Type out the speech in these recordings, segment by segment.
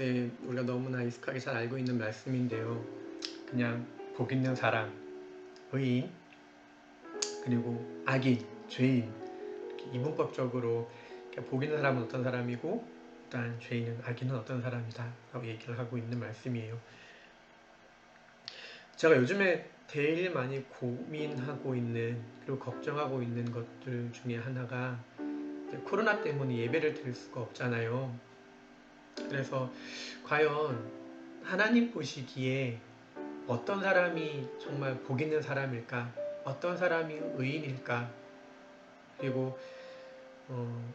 말씀, 우리가 너무나 익숙하게 잘 알고 있는 말씀인데요. 그냥 복 있는 사람, 의인, 그리고 악인, 죄인, 이렇게 이분법적으로 복 있는 사람은 어떤 사람이고 일단 죄인은, 악인은 어떤 사람이다 라고 얘기를 하고 있는 말씀이에요. 제가 요즘에 제일 많이 고민하고 있는, 그리고 걱정하고 있는 것들 중에 하나가 코로나 때문에 예배를 드릴 수가 없잖아요. 그래서 과연 하나님 보시기에 어떤 사람이 정말 복 있는 사람일까? 어떤 사람이 의인일까? 그리고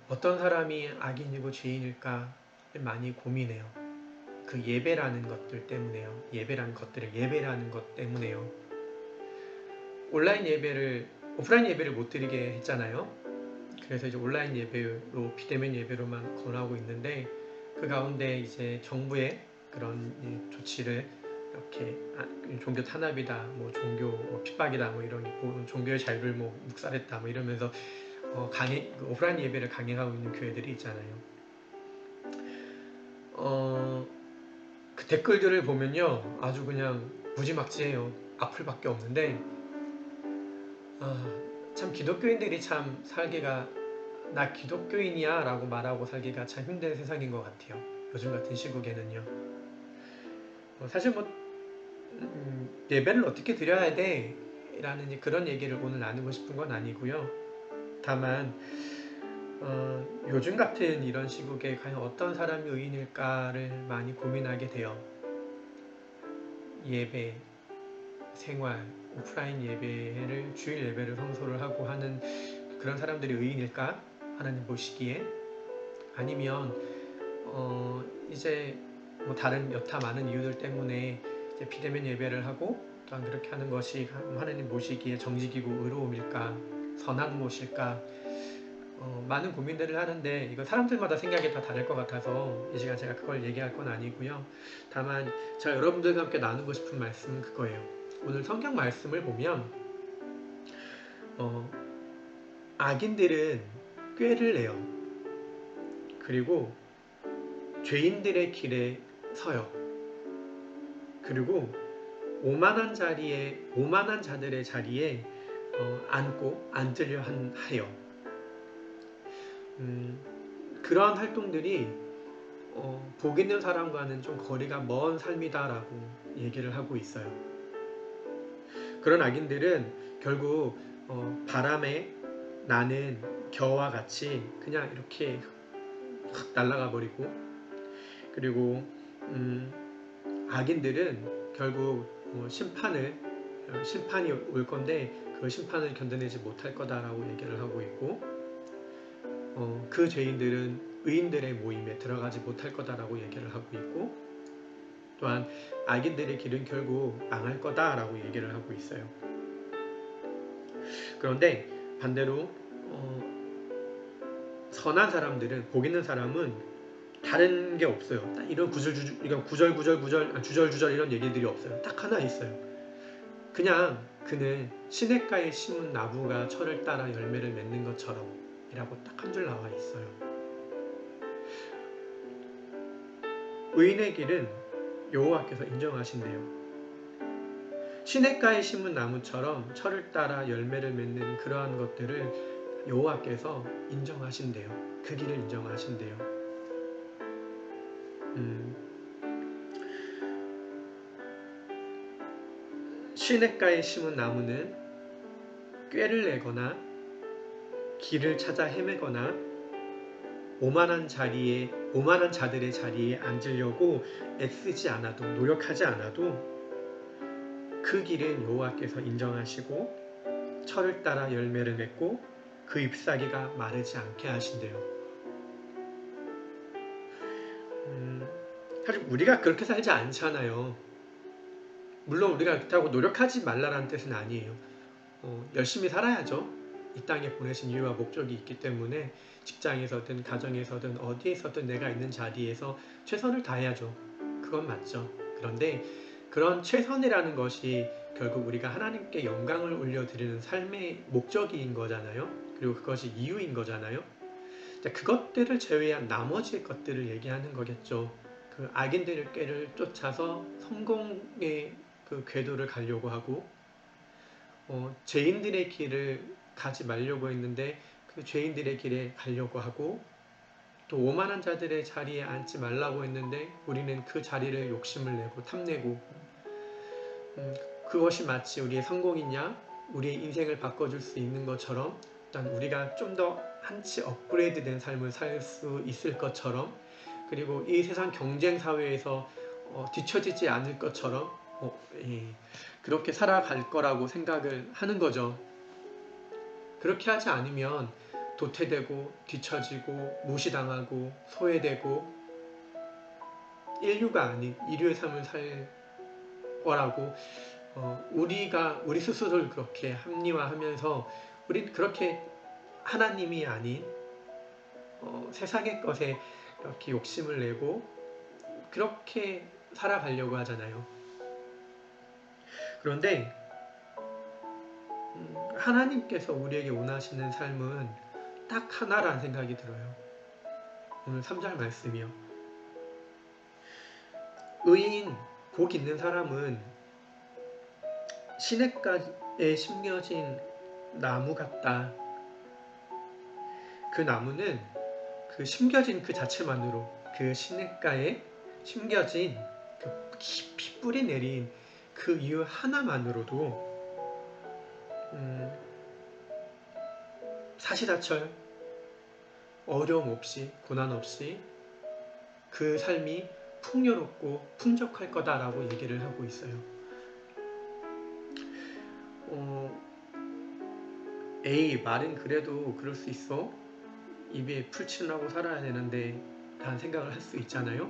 어떤 사람이 악인이고 죄인일까? 많이 고민해요. 그 예배라는 것들 때문에요. 예배라는 것 때문에요. 오프라인 예배를 못 드리게 했잖아요. 그래서 이제 온라인 예배로, 비대면 예배로만 권하고 있는데, 그 가운데 이제 정부의 그런 조치를 이렇게 종교 탄압이다, 뭐 종교 핍박이다, 뭐 이런 종교의 자유를 뭐 묵살했다, 뭐 이러면서 오프라인 예배를 강행하고 있는 교회들이 있잖아요. 그 댓글들을 보면요, 아주 그냥 무지막지해요. 악플밖에 없는데, 참 기독교인들이 참 살기가, 나 기독교인이야 라고 말하고 살기가 참 힘든 세상인 것 같아요. 요즘 같은 시국에는요. 사실 예배를 어떻게 드려야 돼? 라는 그런 얘기를 오늘 나누고 싶은 건 아니고요. 다만 요즘 같은 이런 시국에 과연 어떤 사람이 의인일까를 많이 고민하게 돼요. 예배, 생활, 오프라인 예배를, 주일 예배를 성소를 하고 하는 그런 사람들이 의인일까? 하나님 보시기에. 아니면 이제 뭐 다른 여타 많은 이유들 때문에 이제 비대면 예배를 하고 또한 그렇게 하는 것이 하나님 보시기에 정직이고 의로움일까, 선한 것일까, 많은 고민들을 하는데, 이거 사람들마다 생각이 다 다를 것 같아서 이 시간 제가 그걸 얘기할 건 아니고요. 다만 제가 여러분들과 함께 나누고 싶은 말씀은 그거예요. 오늘 성경 말씀을 보면 악인들은 꾀를 내요. 그리고 죄인들의 길에 서요. 그리고 오만한 자들의 자리에 앉으려 해요. 그러한 활동들이 복 있는 사람과는 좀 거리가 먼 삶이다라고 얘기를 하고 있어요. 그런 악인들은 결국 바람에 나는 겨와 같이 그냥 이렇게 확 날아가 버리고, 그리고 악인들은 결국 심판이 올 건데 그 심판을 견뎌내지 못할 거다라고 얘기를 하고 있고, 그 죄인들은 의인들의 모임에 들어가지 못할 거다라고 얘기를 하고 있고, 또한 악인들의 길은 결국 망할 거다라고 얘기를 하고 있어요. 그런데 반대로 선한 사람들은, 복 있는 사람은 다른 게 없어요. 이런 주절주절 이런 얘기들이 없어요. 딱 하나 있어요. 그냥 그는 시냇가에 심은 나무가 철을 따라 열매를 맺는 것처럼 이라고 딱 한 줄 나와 있어요. 의인의 길은 여호와께서 인정하신대요. 시냇가에 심은 나무처럼 철을 따라 열매를 맺는 그러한 것들을 여호와께서 인정하신대요. 그 길을 인정하신대요. 시냇가에 심은 나무는 꾀를 내거나 길을 찾아 헤매거나 오만한 자들의 자리에 앉으려고 애쓰지 않아도, 노력하지 않아도 그 길은 여호와께서 인정하시고 철을 따라 열매를 맺고 그 잎사귀가 마르지 않게 하신대요. 사실 우리가 그렇게 살지 않잖아요. 물론 우리가 그렇다고 노력하지 말라라는 뜻은 아니에요. 열심히 살아야죠. 이 땅에 보내신 이유와 목적이 있기 때문에 직장에서든 가정에서든 어디에서든 내가 있는 자리에서 최선을 다해야죠. 그건 맞죠. 그런데 그런 최선이라는 것이 결국 우리가 하나님께 영광을 올려드리는 삶의 목적인 거잖아요. 그리고 그것이 이유인 거잖아요. 그것들을 제외한 나머지 것들을 얘기하는 거겠죠. 그 악인들의 꾀를 쫓아서 성공의 그 궤도를 가려고 하고 죄인들의 길을 가지 말려고 했는데 그 죄인들의 길에 가려고 하고 또 오만한 자들의 자리에 앉지 말라고 했는데 우리는 그 자리를 욕심을 내고 탐내고 그것이 마치 우리의 성공이냐 우리의 인생을 바꿔줄 수 있는 것처럼 일단 우리가 좀 더 한치 업그레이드된 삶을 살 수 있을 것처럼 그리고 이 세상 경쟁 사회에서 뒤처지지 않을 것처럼 그렇게 살아갈 거라고 생각을 하는 거죠. 그렇게 하지 않으면 도태되고 뒤처지고 무시당하고 소외되고 인류가 아닌 인류의 삶을 살 거라고 우리 스스로를 그렇게 합리화하면서 우린 그렇게 하나님이 아닌 세상의 것에 이렇게 욕심을 내고 그렇게 살아가려고 하잖아요. 그런데 하나님께서 우리에게 원하시는 삶은 딱 하나라는 생각이 들어요. 오늘 3절 말씀이요. 의인, 복 있는 사람은 시냇가에 심겨진 나무 같다. 그 나무는 그 심겨진 그 자체만으로 그 시냇가에 심겨진 그 깊이 뿌리 내린 그 이유 하나만으로도 사시사철 어려움 없이 고난 없이 그 삶이 풍요롭고 풍족할 거다라고 얘기를 하고 있어요. 에이 말은 그래도 그럴 수 있어. 입에 풀 칠하고 살아야 되는데 라는 생각을 할 수 있잖아요.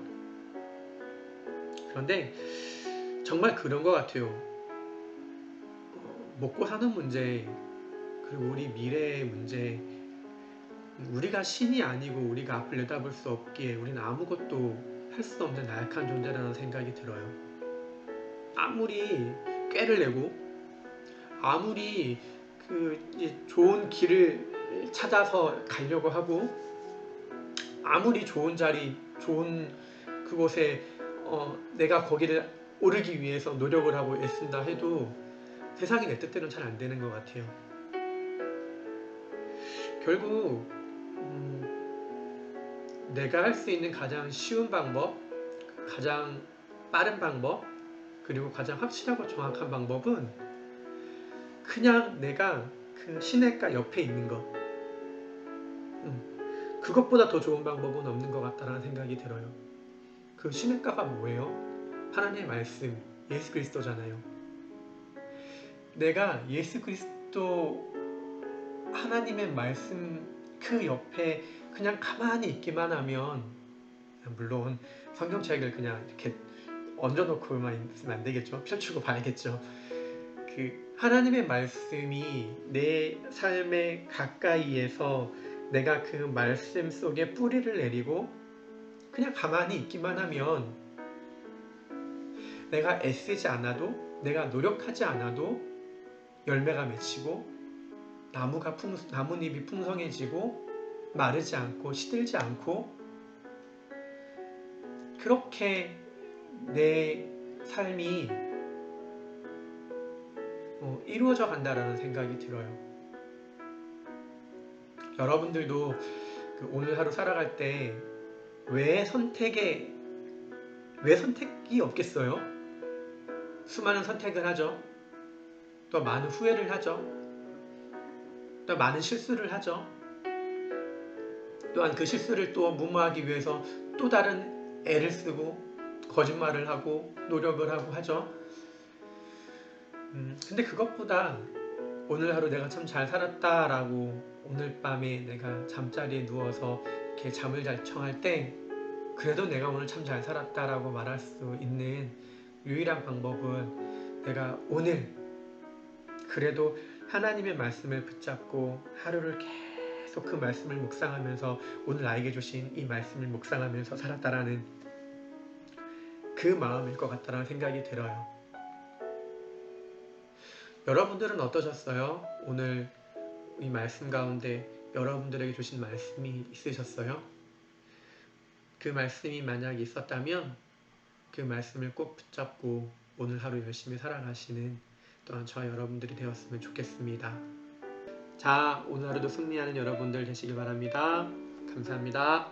그런데 정말 그런 것 같아요. 먹고 사는 문제 그리고 우리 미래의 문제 우리가 신이 아니고 우리가 앞을 내다볼 수 없기에 우리는 아무것도 할 수 없는 나약한 존재라는 생각이 들어요. 아무리 꾀를 내고 아무리 그 좋은 길을 찾아서 가려고 하고 아무리 좋은 자리 좋은 그곳에 내가 거기를 오르기 위해서 노력을 하고 애쓴다 해도 세상이 내 뜻대로는 잘 안 되는 것 같아요. 결국 내가 할 수 있는 가장 쉬운 방법, 가장 빠른 방법, 그리고 가장 확실하고 정확한 방법은 그냥 내가 그 시냇가 옆에 있는 것. 그것보다 더 좋은 방법은 없는 것 같다는 생각이 들어요. 그 시냇가가 뭐예요? 하나님의 말씀, 예수 그리스도잖아요. 내가 예수 그리스도 하나님의 말씀 그 옆에 그냥 가만히 있기만 하면 물론 성경책을 그냥 이렇게 얹어놓고만 있으면 안 되겠죠. 펼치고 봐야겠죠. 그 하나님의 말씀이 내 삶의 가까이에서 내가 그 말씀 속에 뿌리를 내리고 그냥 가만히 있기만 하면 내가 애쓰지 않아도 내가 노력하지 않아도 열매가 맺히고 나뭇잎이 풍성해지고 마르지 않고 시들지 않고 그렇게 내 삶이 이루어져 간다라는 생각이 들어요. 여러분들도 오늘 하루 살아갈 때 왜 선택이 없겠어요? 수많은 선택을 하죠. 또 많은 후회를 하죠. 또 많은 실수를 하죠. 또한 그 실수를 또 무마하기 위해서 또 다른 애를 쓰고 거짓말을 하고 노력을 하고 하죠. 근데 그것보다 오늘 하루 내가 참 잘 살았다라고 오늘 밤에 내가 잠자리에 누워서 이렇게 잠을 잘 청할 때 그래도 내가 오늘 참 잘 살았다라고 말할 수 있는 유일한 방법은 내가 오늘 그래도 하나님의 말씀을 붙잡고 하루를 계속 그 말씀을 묵상하면서 오늘 나에게 주신 이 말씀을 묵상하면서 살았다라는 그 마음일 것 같다라는 생각이 들어요. 여러분들은 어떠셨어요? 오늘 이 말씀 가운데 여러분들에게 주신 말씀이 있으셨어요? 그 말씀이 만약 있었다면 그 말씀을 꼭 붙잡고 오늘 하루 열심히 살아가시는 또한 저와 여러분들이 되었으면 좋겠습니다. 자, 오늘 하루도 승리하는 여러분들 되시길 바랍니다. 감사합니다.